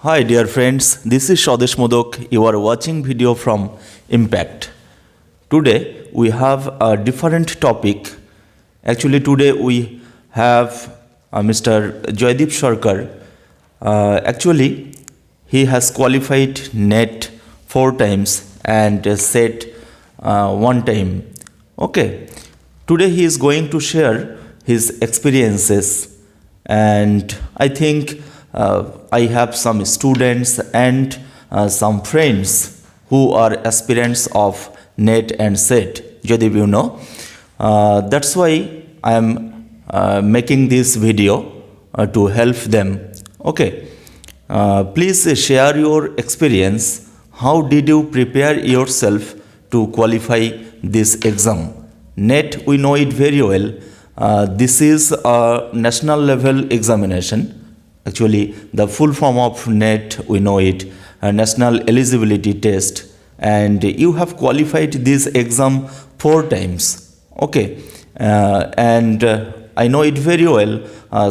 Hi dear friends, this is Swadesh Modok. You are watching video from Impact. Today we have a different topic. Actually today we have Mr. Jaydeep Sarkar. Actually he has qualified NET 4 times and SET 1 time. Okay. Today he is going to share his experiences, and I think I have some students and some friends who are aspirants of NET and SET. Jaydeep, you know. That's why I am making this video to help them. Okay. Please share your experience. How did you prepare yourself to qualify this exam? NET, we know it very well. This is a national level examination. Actually, the full form of NET, we know it, a national eligibility test, and you have qualified this exam 4 times. Okay, and I know it very well.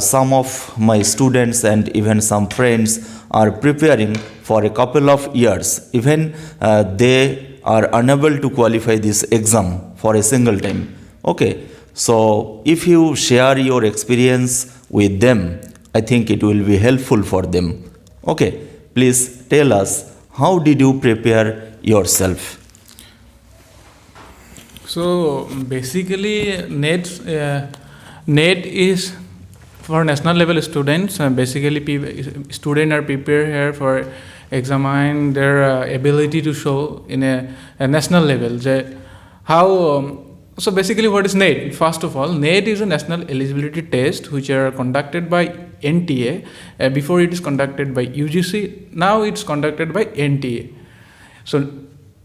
Some of my students and even some friends are preparing for a couple of years. Even they are unable to qualify this exam for a single time. Okay, so if you share your experience with them, I think it will be helpful for them. Okay, please tell us, how did you prepare yourself? So basically, NET is for national level students. Basically, students are prepared here for examine their ability to show in a national level. So basically, what is NET? First of all, NET is a national eligibility test which are conducted by NTA. Before it is conducted by UGC, now it's conducted by NTA. So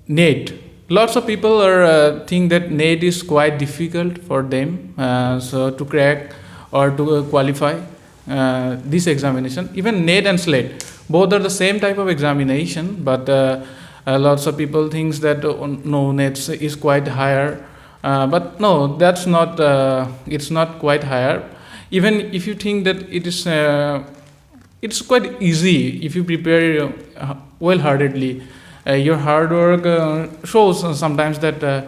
NET. Lots of people are think that NET is quite difficult for them, so to crack or to qualify this examination. Even NET and SLET, both are the same type of examination, but lots of people thinks that no, NET is quite higher. But no, that's not. It's not quite higher. Even if you think that it is, it's quite easy if you prepare well-heartedly. Your hard work shows sometimes that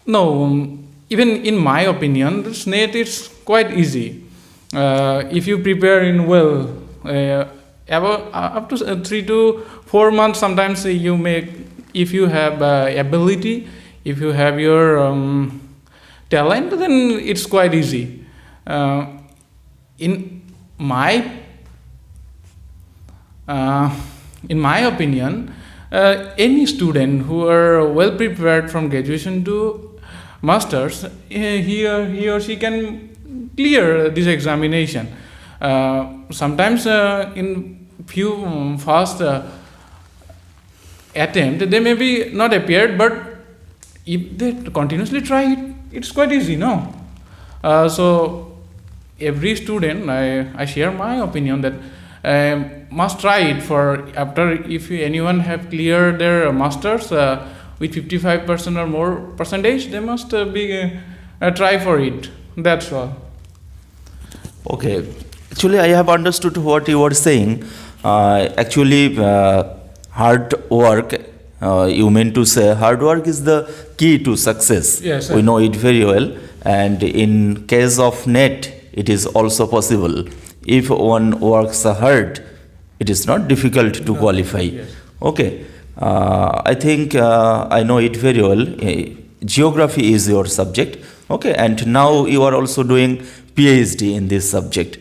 no. Even in my opinion, this NET is quite easy if you prepare in well. Up to 3 to 4 months. Sometimes you may, if you have ability. If you have your talent, then it's quite easy. In my opinion, any student who are well prepared from graduation to masters, he or she can clear this examination. Sometimes in few first attempt, they may be not appeared, but if they continuously try it, it's quite easy, no? So every student, I share my opinion that must try it for after, if anyone have cleared their masters with 55% or more percentage, they must try for it. That's all. Okay, actually I have understood what you were saying. Actually, hard work. You mean to say hard work is the key to success. Yes, we know it very well, and in case of NET, it is also possible. If one works hard, it is not difficult to qualify. Yes. Okay, I think I know it very well. Geography is your subject. Okay, and now you are also doing Ph.D. in this subject.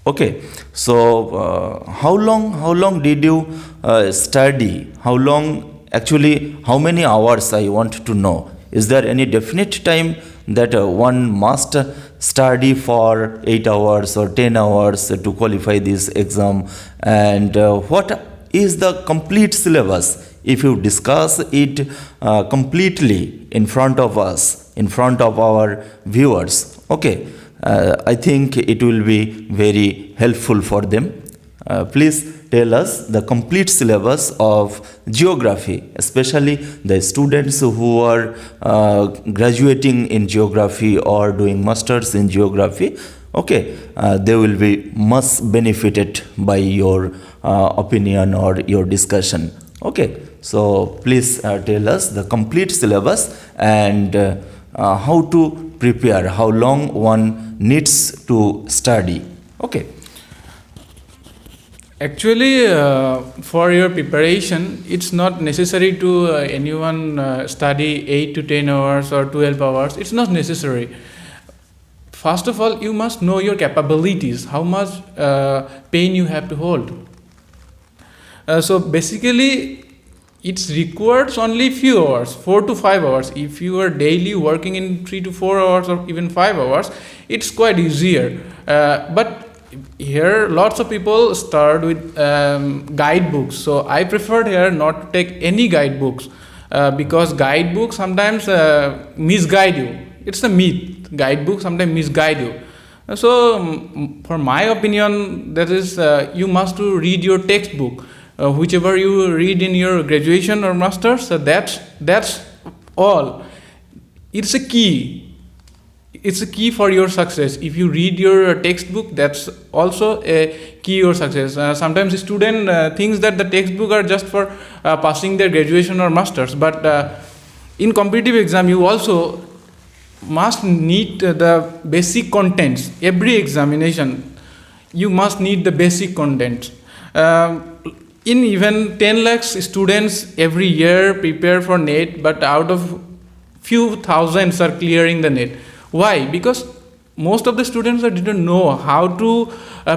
Okay, so how long did you study? How many hours I want to know? Is there any definite time that one must study for 8 hours or 10 hours to qualify this exam? And what is the complete syllabus? If you discuss it completely in front of us, in front of our viewers, okay, I think it will be very helpful for them. Please tell us the complete syllabus of geography, especially the students who are graduating in geography or doing masters in geography. Okay, they will be much benefited by your opinion or your discussion. Okay, so please tell us the complete syllabus and how to prepare, how long one needs to study. Okay. Actually, for your preparation, it's not necessary to anyone study 8 to 10 hours or 12 hours. It's not necessary. First of all, you must know your capabilities, how much pain you have to hold. So basically, it requires only few hours, 4 to 5 hours. If you are daily working in 3 to 4 hours or even 5 hours, it's quite easier. But here lots of people start with guidebooks, so I preferred here not to take any guidebooks because guidebooks sometimes misguide you. It's a myth, guidebooks sometimes misguide you. So for my opinion, that is you must to read your textbook, whichever you read in your graduation or masters. So that's all. It's a key. It's a key for your success. If you read your textbook, that's also a key your success. Sometimes a student thinks that the textbook are just for passing their graduation or masters, but in competitive exam you also must need the basic contents. Every examination you must need the basic contents. In even 10 lakhs students every year prepare for NET, but out of few thousands are clearing the NET. Why? Because most of the students didn't know how to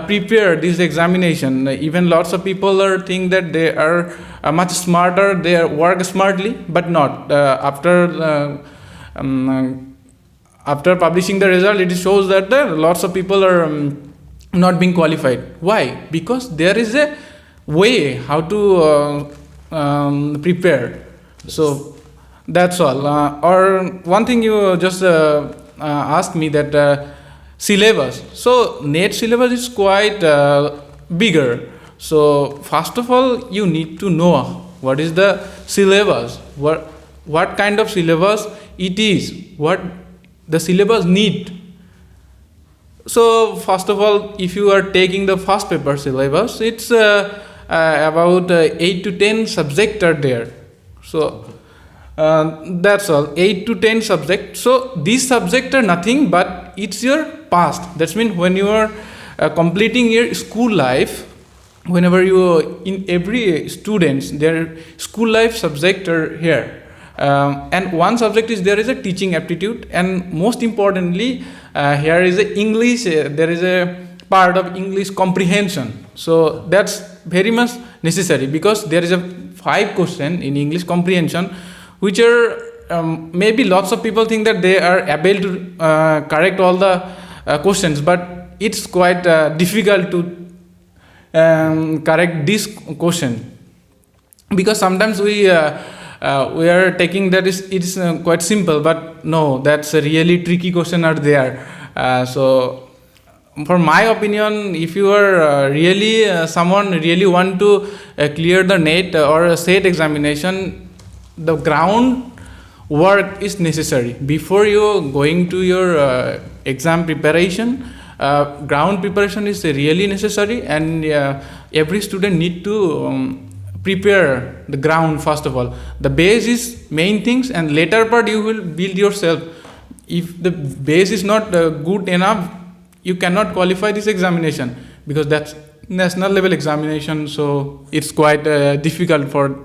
prepare this examination. Even lots of people are think that they are much smarter, they work smartly, but not. After publishing the result, it shows that lots of people are not being qualified. Why? Because there is a way how to prepare. So that's all. Or one thing you just asked me that syllabus. So NET syllabus is quite bigger. So first of all, you need to know what is the syllabus, what kind of syllabus it is, what the syllabus need. So first of all, if you are taking the first paper syllabus, it's about 8 to 10 subjects are there. So that's all, 8 to 10 subjects. So these subjects are nothing but it's your past. That means when you are completing your school life, whenever you in every students their school life subject are here, and one subject is there is a teaching aptitude, and most importantly here is a English. There is a part of English comprehension. So that's very much necessary because there is a 5 question in English comprehension, which are maybe lots of people think that they are able to correct all the questions, but it's quite difficult to correct this question, because sometimes we are taking that it's quite simple, but no, that's a really tricky question are there. So for my opinion, if you are really someone really want to clear the NET or a SET examination, the ground work is necessary. Before you going to your exam preparation, ground preparation is really necessary, and every student need to prepare the ground first of all. The base is main things, and later part you will build yourself. If the base is not good enough, you cannot qualify this examination, because that's national level examination, so it's quite difficult for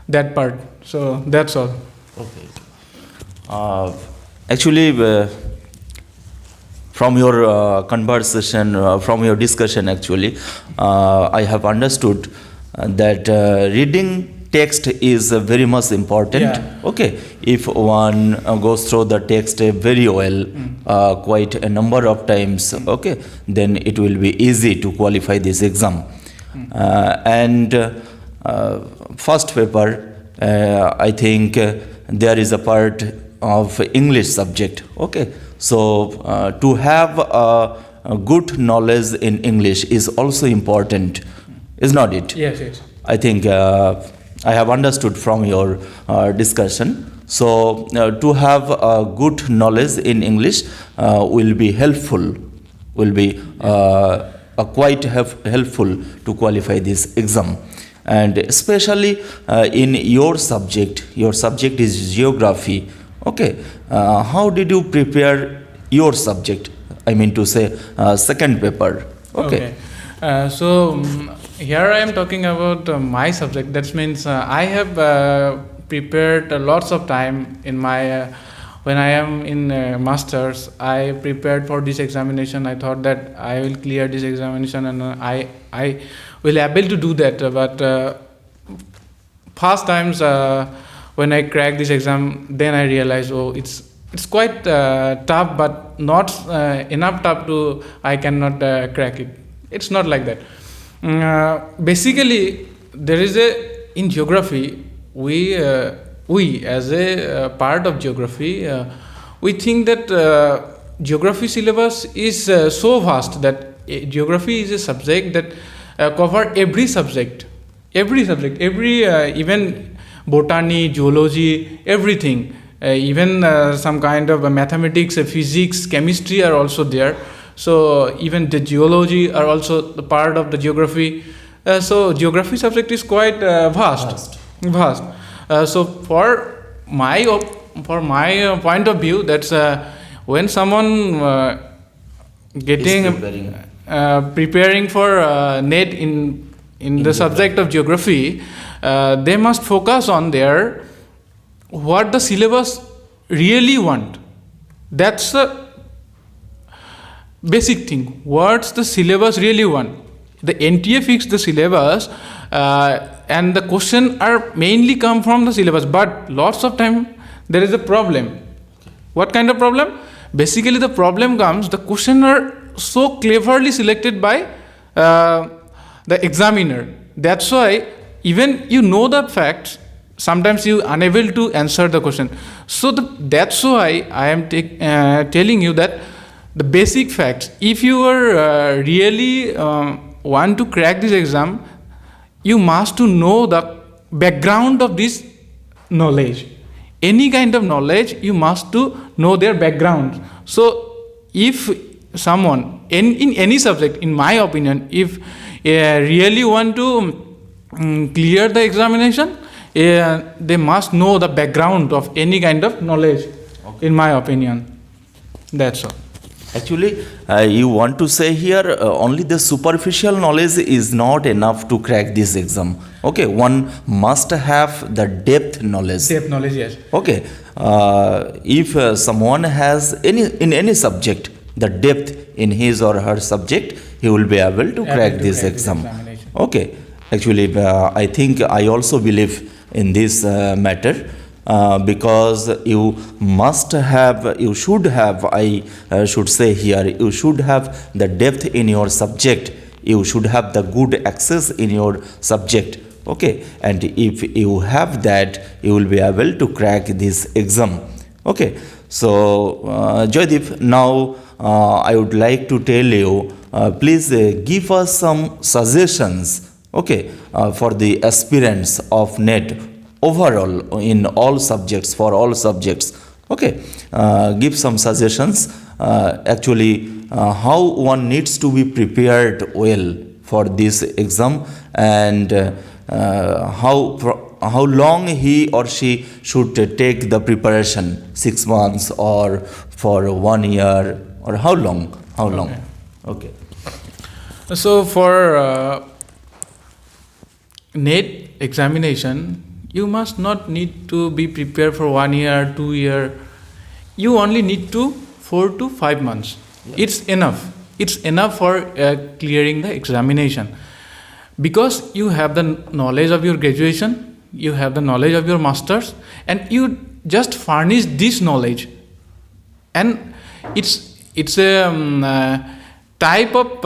that part. So that's all. Okay. Actually, from your conversation, from your discussion, actually, I have understood that reading text is very much important. Yeah. Okay, if one goes through the text very well, quite a number of times, okay, then it will be easy to qualify this exam. And first paper, I think there is a part of English subject. Okay, so to have a good knowledge in English is also important, is not it? Yes, yes. I think I have understood from your discussion. So to have a good knowledge in English will be helpful will be quite helpful to qualify this exam. And especially in your subject is geography. Okay, how did you prepare your subject? I mean to say second paper. Okay. Here I am talking about my subject. That means I have prepared lots of time in my when I am in masters. I prepared for this examination. I thought that I will clear this examination, and I will able to do that. But first times when I cracked this exam, then I realized, oh, it's quite tough, but not enough tough to I cannot crack it. It's not like that. Basically, there is in geography, we as a part of geography, we think that geography syllabus is so vast that geography is a subject that cover every subject, every even botany, zoology, everything, even some kind of mathematics, physics, chemistry are also there. So even the geology are also the part of the geography. So geography subject is quite vast. So for my point of view, that's when someone getting preparing for NET in the subject of geography, they must focus on their what the syllabus really want. That's the basic thing. What's the syllabus really want? The NTA fixed the syllabus, and the question are mainly come from the syllabus. But lots of time there is a problem. What kind of problem? Basically, the problem comes. The question are so cleverly selected by the examiner. That's why even you know the facts, sometimes you unable to answer the question. So that's why I am telling you that the basic facts. If you are really want to crack this exam, you must to know the background of this knowledge. Any kind of knowledge, you must to know their background. So if someone in any subject, in my opinion, if really want to clear the examination, they must know the background of any kind of knowledge. Okay. In my opinion, that's all. Actually, you want to say here only the superficial knowledge is not enough to crack this exam. Okay, one must have the depth knowledge. Depth knowledge, yes. Okay, if someone has in any subject the depth in his or her subject, he will be able to crack this exam. Okay, actually, I think I also believe in this matter. Because you should have the depth in your subject. You should have the good access in your subject. Okay, and if you have that, you will be able to crack this exam. Okay, so Jaydeep, now I would like to tell you, please give us some suggestions. Okay, for the aspirants of NET. Overall, in all subjects, for all subjects. Okay, give some suggestions. Actually, how one needs to be prepared well for this exam, and how long he or she should take the preparation, 6 months or for 1 year, or how long? Okay. So for NET examination, you must not need to be prepared for 1 year, 2 year. You only need to 4 to 5 months. Yeah. It's enough. It's enough for clearing the examination. Because you have the knowledge of your graduation, you have the knowledge of your masters, and you just furnish this knowledge. And it's a type of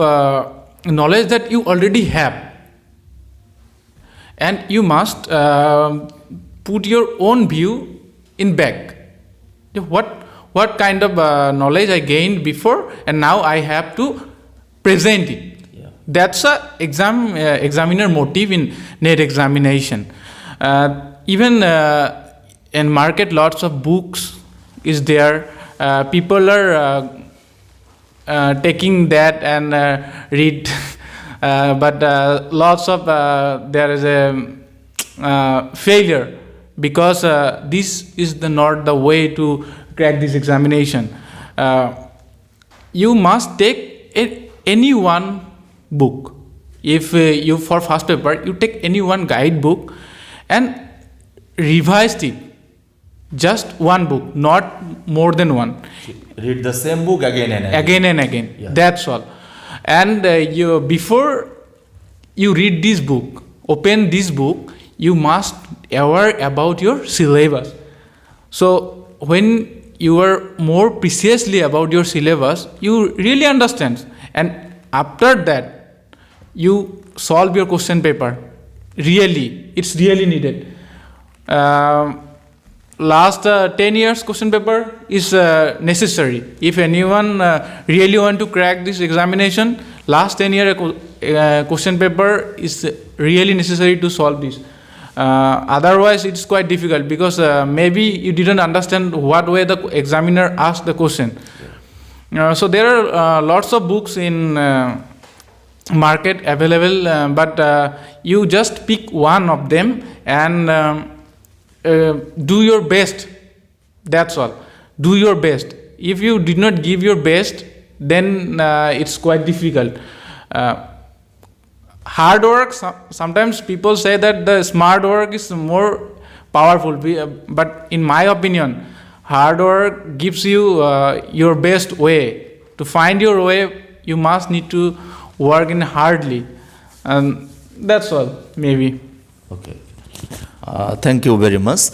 knowledge that you already have. And you must put your own view in back. What kind of knowledge I gained before, and now I have to present it. Yeah. That's a examiner motive in NET examination. Even in market, lots of books is there. People are taking that and read, but lots of there is a failure because this is not the way to crack this examination. You must take any one book. If you for first paper you take any one guidebook and revise it, just one book, not more than one. Read the same book again and again. Again and again. Yeah. That's all. And you before you read this book, open this book, you must aware about your syllabus. So when you are more precisely about your syllabus, you really understand. And after that, you solve your question paper. Really, it's really needed. Last 10 years question paper is necessary. If anyone really want to crack this examination, last 10 year question paper is really necessary to solve this. Otherwise, it's quite difficult because maybe you didn't understand what way the examiner asked the question. So there are lots of books in market available, but you just pick one of them and do your best. That's all. Do your best. If you did not give your best, then it's quite difficult. Hard work, sometimes people say that the smart work is more powerful, but in my opinion, hard work gives you your best way. To find your way, you must need to work in hardly, and that's all, maybe. Okay. Thank you very much.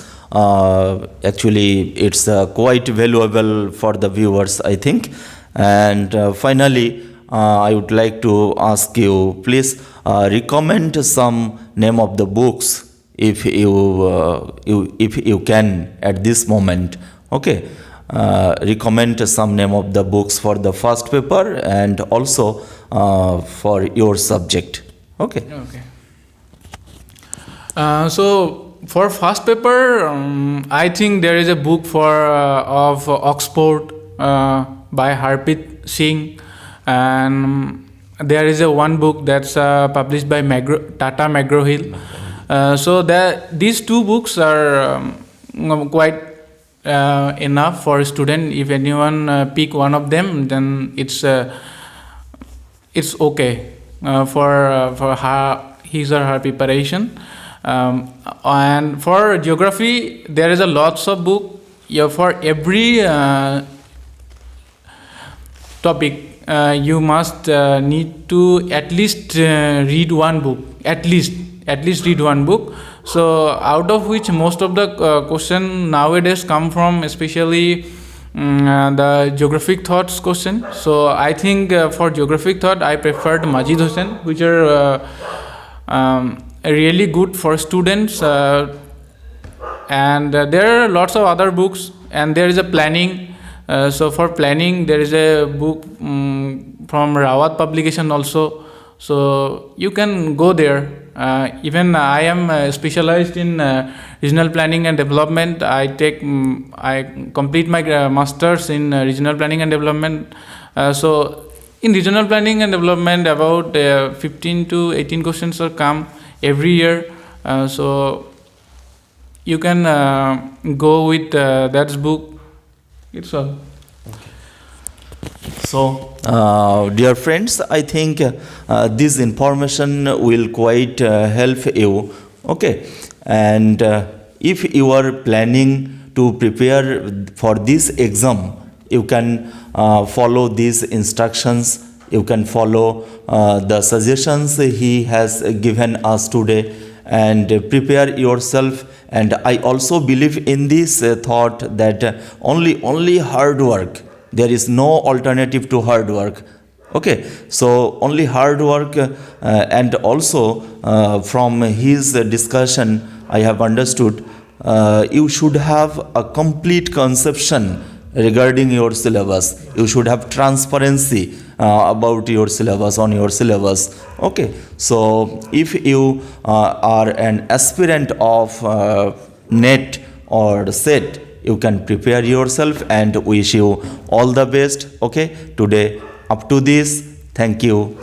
Actually, it's quite valuable for the viewers, I think. And finally, I would like to ask you, please recommend some name of the books if you can at this moment. Okay. Recommend some name of the books for the first paper and also for your subject. Okay. Okay. So for first paper, I think there is a book of Oxford by Harpreet Singh, and there is one book that's published by Tata McGraw-Hill. So these two books are quite enough for a student. If anyone pick one of them, then it's okay for his or her preparation. And for geography, there is a lots of book for every topic. You must need to at least read one book. At least read one book. So out of which most of the question nowadays come from especially the geographic thoughts question. So I think for geographic thought I preferred Majid Hussain, which are really good for students, and there are lots of other books, and there is a planning. So for planning there is a book from Rawat publication also, so you can go there. Even I am specialized in regional planning and development. I complete my masters in regional planning and development. So in regional planning and development, about 15 to 18 questions are come every year. So you can go with that book. It's all. So, dear friends, I think this information will quite help you. Okay, and if you are planning to prepare for this exam, you can follow these instructions. You can follow the suggestions he has given us today and prepare yourself. And I also believe in this thought that only hard work. There is no alternative to hard work. Okay, so only hard work, and also from his discussion I have understood you should have a complete conception regarding your syllabus. You should have transparency about your syllabus, on your syllabus. Okay, so if you are an aspirant of NET or SET, you can prepare yourself, and wish you all the best. Okay, today up to this. Thank you.